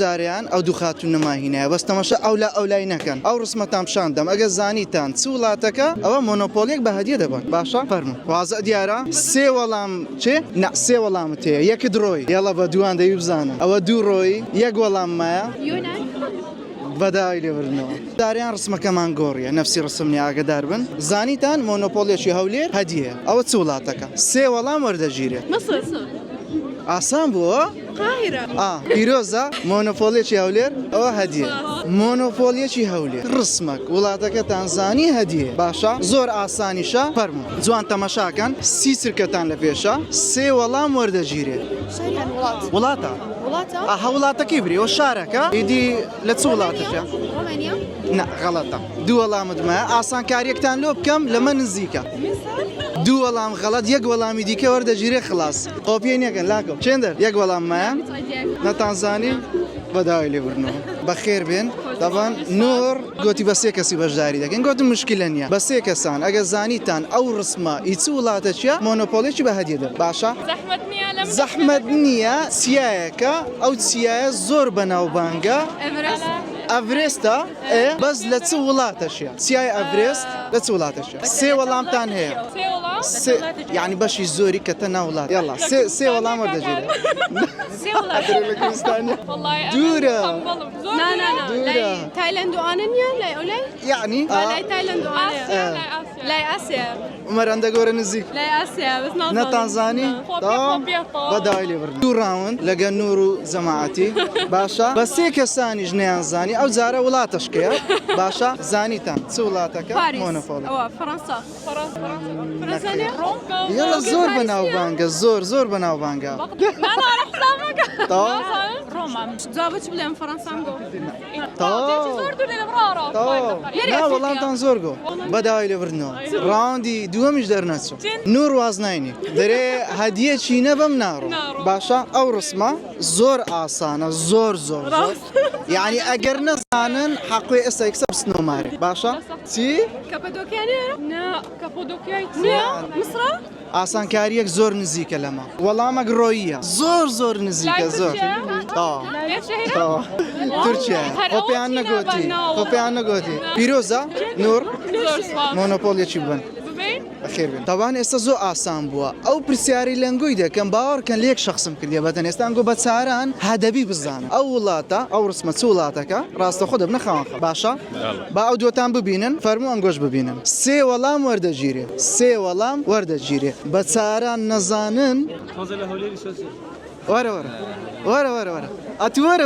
زاریان ئەو دوو خاتون نماهینەیە بەس تەماشا ئەولای نەکەن ئەو ڕسمەتان پیشاندەم ئەگە زانیتان چ وڵاتەکە ئەوە مۆنۆپۆلیەک بە هەدیە دەبن باشە فەرموو وازە دیارە سێ وەڵام چێ نە سێ وەڵامت هەیە یەکت ڕۆی یەڵە بە دووان دەوی بزانم ئەوە دوو ڕۆی یەک وەڵاممایە بەداوای لێبرنەوە داریان ڕسمەکەمان گۆڕیە نەفسی ڕسمنی ئاگدار بن زانیتان مۆنۆپۆلێکی هەولێر هەدیە ئەوە چ وڵاتەکە سێ وەڵام وەردەگیرێت مصر ئاسان بووە؟ قاهرة پیرۆزە مۆنۆپۆلێکی هەولێر ئەوە هەدیە مۆنۆپۆلیەکی هەولێر ڕسمەک وڵاتەکە تانزانی هەدیە باشە زۆر ئاسانیشە فەرموو جوان تەماشاکەن سی چرکەتان لە پێشە سێ وەڵام وەردەگیرێت وڵاتە ئاها وڵاتەکەی بری ئەوە شارەکە ئیدی لە چ وڵاتەکە؟ رومانيا نە غەڵەتە دوو وەڵامتمە ئاسانکاریەکتان لۆ بکەم لەمە نزیکە دوو وەڵام غەڵەت یەک وەڵامی دیکە وەردەگیرێ خلاص قۆپیە نیەکەن لاکەم چێندەر یەک وەڵاممایە نەتانزانی بەداوای لێبرنەوە بەخێر بێن دەبان نۆر گوتی بە سێ کەسی بەشداری دەکەن گوتم مشکلە نییە بە سێ کەسان ئەگە زانیتان ئەو ڕسمە هیچ وڵاتە چیە مۆنۆپۆلێکی بە هەدیە دەب باشە زەحمەت نییە چیایەکە ئەو چیایە زۆر بەناوبانگە ئەڤرێستە بەس لە چ وڵاتەشیە چیای ئەڤرێست لە چ وڵاتەشە سێ وەڵامتان هەیە یعنی بەشی زۆری کەتە ناوڵات یاڵا سێ وەڵام وەردەگیرێت دوورە لا تايلاند وانيا لا اولاي یعنی لا تايلاند وانيا لا اسيا مەرەندە گۆرە نزیک لا اسيا بس نەتانزانی بەداوای لێبرن دوو ڕاوند لەگەن نور و جەماعەتی باشە بە سێ کەسانیش نەیانزانی ئەو جارە وڵاتەشکەیە باشە زانیتان چ وڵاتەکە مۆنۆپۆلی فرنسا یاڵە زۆر بەناوبانگە زۆر بەناوبانگە روما جابت بلين فرنسا نا وەڵامتان زۆر گۆ بەداوای لێبرنەوە ڕاوندی دووەمیش دەرنەچوو نور وازناینی دەرێ هەدیە چینە بەم ناڕۆ باشە ئەو ڕسمە زۆر ئاسانە زۆر یعنی ئەگەر نەزانن حەقوی ئێستا یەکسە بستنۆمارێ باشە چی؟ مصر ئاسانکاریەک زۆر نزیکە لەمە وەڵامەک ڕۆیە زۆر نزیکە زۆر تورکیا خۆپیان نەگوتی پیرۆزە نور مۆنۆپۆلێکی بن بەخێر بن تاوان ئێستا زۆر ئاسان بووە ئەو پرسیاری لەنگوی دەکەم باوەڕکەن لە یەک شەخصم کردیە بەتەن ئێستان گۆ بە چاران هەدەبی بزانە ئەو وڵاتە ئەو ڕسمە چ وڵاتەکە ڕاستەخۆ دەبنە خاوەنخە باشە با ئەو دوتان ببینن فەرموو ئەنگۆش ببینن سێ وەڵام وەردەگیرێ سێ وەڵام وەردەگیرێ بە چاران نەزانن وەرە ئەتی وەرە